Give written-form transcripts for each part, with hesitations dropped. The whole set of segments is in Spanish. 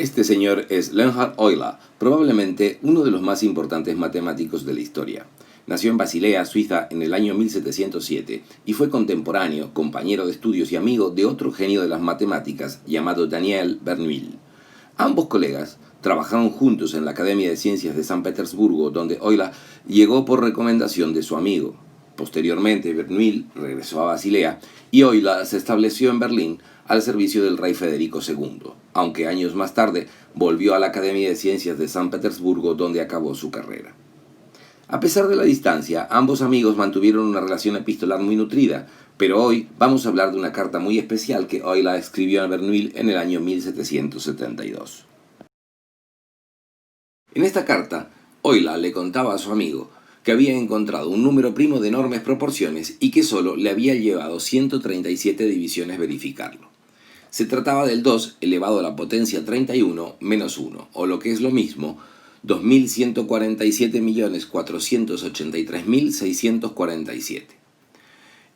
Este señor es Leonhard Euler, probablemente uno de los más importantes matemáticos de la historia. Nació en Basilea, Suiza, en el año 1707 y fue contemporáneo, compañero de estudios y amigo de otro genio de las matemáticas llamado Daniel Bernoulli. Ambos colegas trabajaron juntos en la Academia de Ciencias de San Petersburgo, donde Euler llegó por recomendación de su amigo. Posteriormente, Bernoulli regresó a Basilea y Euler se estableció en Berlín al servicio del rey Federico II, aunque años más tarde volvió a la Academia de Ciencias de San Petersburgo, donde acabó su carrera. A pesar de la distancia, ambos amigos mantuvieron una relación epistolar muy nutrida, pero hoy vamos a hablar de una carta muy especial que Euler escribió a Bernoulli en el año 1772. En esta carta, Euler le contaba a su amigo que había encontrado un número primo de enormes proporciones y que solo le había llevado 137 divisiones verificarlo. Se trataba del 2 elevado a la potencia 31 menos 1, o lo que es lo mismo, 2.147.483.647.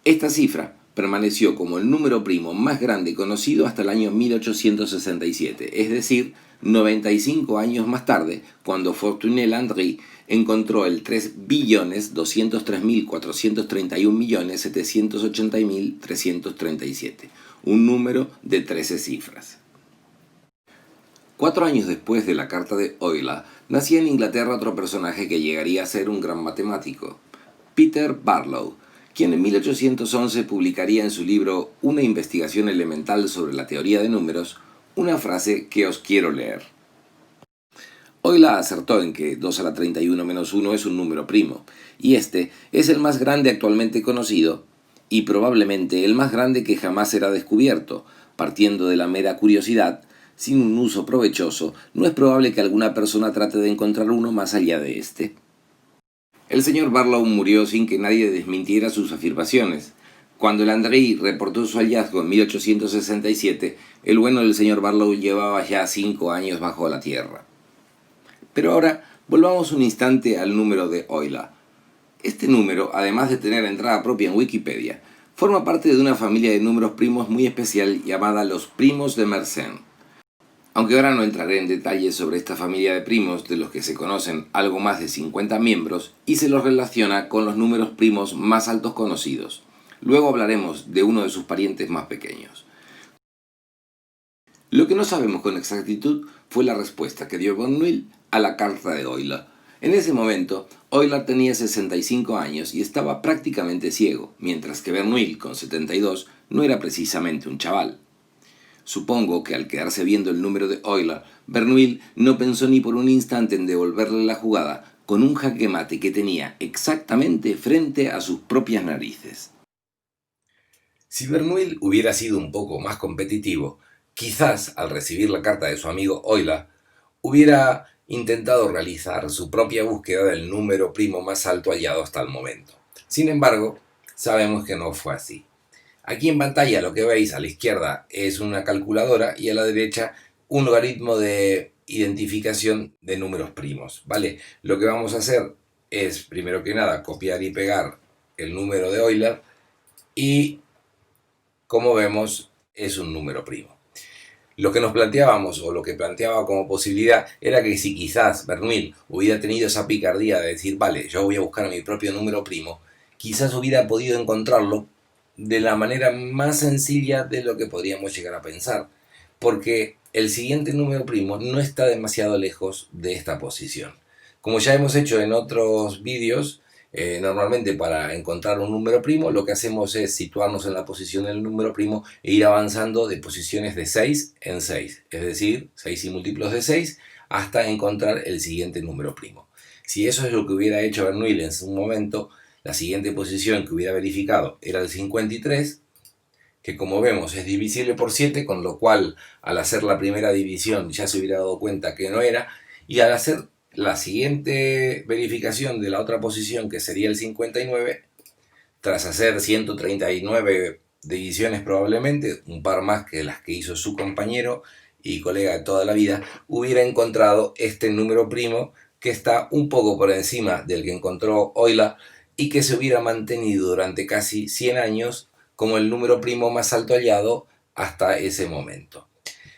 Esta cifra permaneció como el número primo más grande conocido hasta el año 1867, es decir, 95 años más tarde, cuando Fortuné-Landry encontró el 3.203.431.780.337, un número de 13 cifras. 4 años después de la carta de Euler, nacía en Inglaterra otro personaje que llegaría a ser un gran matemático, Peter Barlow, quien en 1811 publicaría en su libro Una investigación elemental sobre la teoría de números una frase que os quiero leer. Euler acertó en que 2 a la 31 menos 1 es un número primo, y este es el más grande actualmente conocido y probablemente el más grande que jamás será descubierto. Partiendo de la mera curiosidad, sin un uso provechoso, no es probable que alguna persona trate de encontrar uno más allá de este. El señor Barlow murió sin que nadie desmintiera sus afirmaciones. Cuando Landry reportó su hallazgo en 1867, el bueno del señor Barlow llevaba ya 5 años bajo la tierra. Pero ahora, volvamos un instante al número de Euler. Este número, además de tener entrada propia en Wikipedia, forma parte de una familia de números primos muy especial llamada los primos de Mersenne. Aunque ahora no entraré en detalles sobre esta familia de primos, de los que se conocen algo más de 50 miembros, y se los relaciona con los números primos más altos conocidos. Luego hablaremos de uno de sus parientes más pequeños. Lo que no sabemos con exactitud fue la respuesta que dio Bernoulli a la carta de Euler. En ese momento, Euler tenía 65 años y estaba prácticamente ciego, mientras que Bernoulli, con 72, no era precisamente un chaval. Supongo que al quedarse viendo el número de Euler, Bernoulli no pensó ni por un instante en devolverle la jugada con un jaque mate que tenía exactamente frente a sus propias narices. Si Bernoulli hubiera sido un poco más competitivo, quizás al recibir la carta de su amigo Euler, hubiera intentado realizar su propia búsqueda del número primo más alto hallado hasta el momento. Sin embargo, sabemos que no fue así. Aquí en pantalla lo que veis a la izquierda es una calculadora y a la derecha un logaritmo de identificación de números primos, ¿vale? Lo que vamos a hacer es, primero que nada, copiar y pegar el número de Euler y, como vemos, es un número primo. Lo que nos planteábamos, o lo que planteaba como posibilidad, era que si quizás Bernoulli hubiera tenido esa picardía de decir, vale, yo voy a buscar mi propio número primo, quizás hubiera podido encontrarlo de la manera más sencilla de lo que podríamos llegar a pensar, porque el siguiente número primo no está demasiado lejos de esta posición. Como ya hemos hecho en otros vídeos, normalmente para encontrar un número primo lo que hacemos es situarnos en la posición del número primo e ir avanzando de posiciones de 6 en 6, es decir, 6 y múltiplos de 6 hasta encontrar el siguiente número primo. Si eso es lo que hubiera hecho Bernoulli en su momento, la siguiente posición que hubiera verificado era el 53, que como vemos es divisible por 7, con lo cual al hacer la primera división ya se hubiera dado cuenta que no era, y al hacer la siguiente verificación de la otra posición, que sería el 59, tras hacer 139 divisiones probablemente, un par más que las que hizo su compañero y colega de toda la vida, hubiera encontrado este número primo que está un poco por encima del que encontró Euler, y que se hubiera mantenido durante casi 100 años como el número primo más alto hallado hasta ese momento.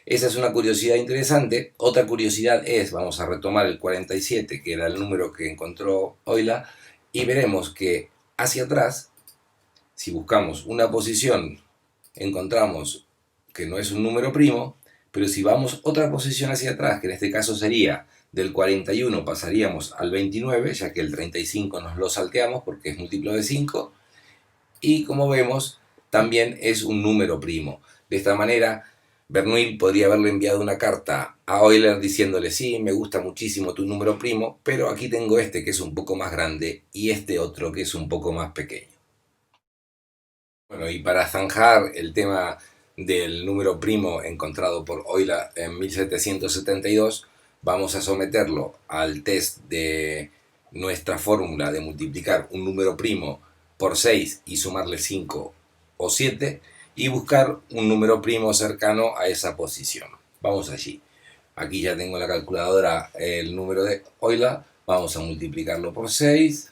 Esa es una curiosidad interesante. Otra curiosidad es, vamos a retomar el 47, que era el número que encontró Euler, y veremos que hacia atrás, si buscamos una posición, encontramos que no es un número primo, pero si vamos otra posición hacia atrás, que en este caso sería del 41 pasaríamos al 29, ya que el 35 nos lo salteamos porque es múltiplo de 5, y como vemos, también es un número primo. De esta manera, Bernoulli podría haberle enviado una carta a Euler diciéndole: sí, me gusta muchísimo tu número primo, pero aquí tengo este que es un poco más grande y este otro que es un poco más pequeño. Bueno, y para zanjar el tema del número primo encontrado por Euler en 1772, vamos a someterlo al test de nuestra fórmula de multiplicar un número primo por 6 y sumarle 5 o 7 y buscar un número primo cercano a esa posición. Vamos allí. Aquí ya tengo en la calculadora el número de Euler. Vamos a multiplicarlo por 6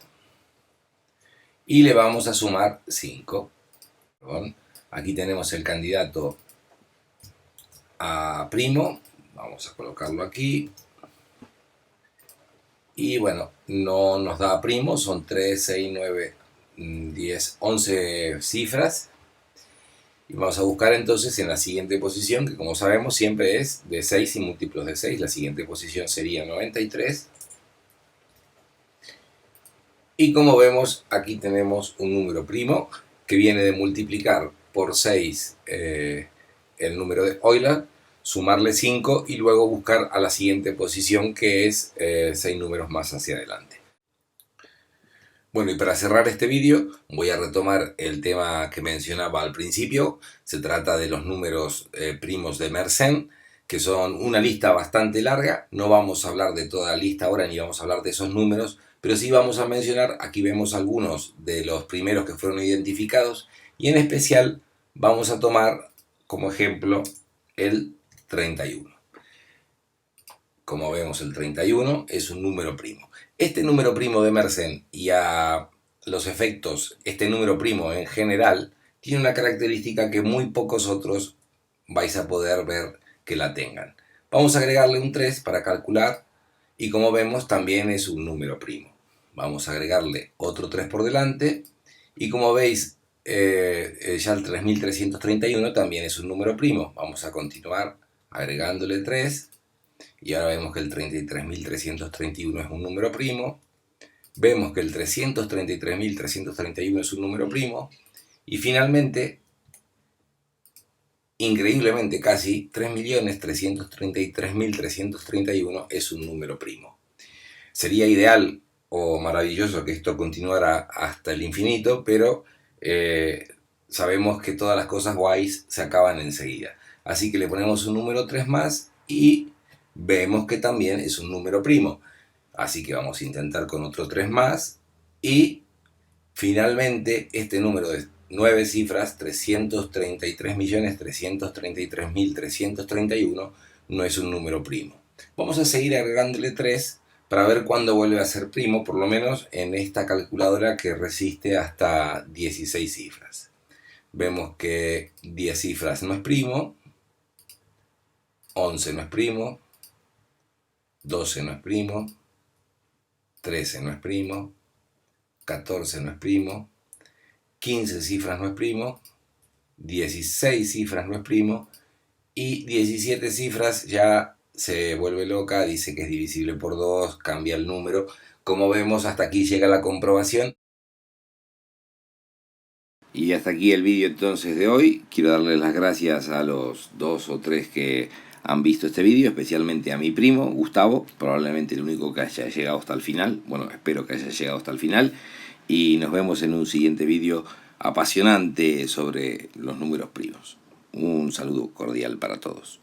y le vamos a sumar 5. Aquí tenemos el candidato a primo, vamos a colocarlo aquí, y bueno, no nos da primo, son 3, 6, 9, 10, 11 cifras, y vamos a buscar entonces en la siguiente posición, que como sabemos siempre es de 6 y múltiplos de 6, la siguiente posición sería 93, y como vemos aquí tenemos un número primo que viene de multiplicar por 6 el número de Euler, sumarle 5 y luego buscar a la siguiente posición, que es 6 números más hacia adelante. Bueno, y para cerrar este vídeo voy a retomar el tema que mencionaba al principio. Se trata de los números primos de Mersenne, que son una lista bastante larga. No vamos a hablar de toda la lista ahora ni vamos a hablar de esos números, pero sí vamos a mencionar, aquí vemos algunos de los primeros que fueron identificados, y en especial vamos a tomar como ejemplo el 31. Como vemos, el 31 es un número primo. Este número primo de Mersenne y a los efectos, este número primo en general, tiene una característica que muy pocos otros vais a poder ver que la tengan. Vamos a agregarle un 3 para calcular, y como vemos también es un número primo. Vamos a agregarle otro 3 por delante, y como veis ya el 3331 también es un número primo. Vamos a continuar agregándole 3, y ahora vemos que el 33.331 es un número primo. Vemos que el 333.331 es un número primo. Y finalmente, increíblemente casi, 3.333.331 es un número primo. Sería ideal o maravilloso que esto continuara hasta el infinito, pero sabemos que todas las cosas guays se acaban enseguida. Así que le ponemos un número 3 más y vemos que también es un número primo. Así que vamos a intentar con otro 3 más, y finalmente este número de 9 cifras, 333.333.331, no es un número primo. Vamos a seguir agregándole 3 para ver cuándo vuelve a ser primo, por lo menos en esta calculadora que resiste hasta 16 cifras. Vemos que 10 cifras no es primo, 11 no es primo, 12 no es primo, 13 no es primo, 14 no es primo, 15 cifras no es primo, 16 cifras no es primo, y 17 cifras ya se vuelve loca, dice que es divisible por 2, cambia el número. Como vemos, hasta aquí llega la comprobación. Y hasta aquí el vídeo entonces de hoy. Quiero darles las gracias a los 2 o 3 que han visto este vídeo, especialmente a mi primo, Gustavo, probablemente el único que haya llegado hasta el final. Bueno, espero que haya llegado hasta el final. Y nos vemos en un siguiente vídeo apasionante sobre los números primos. Un saludo cordial para todos.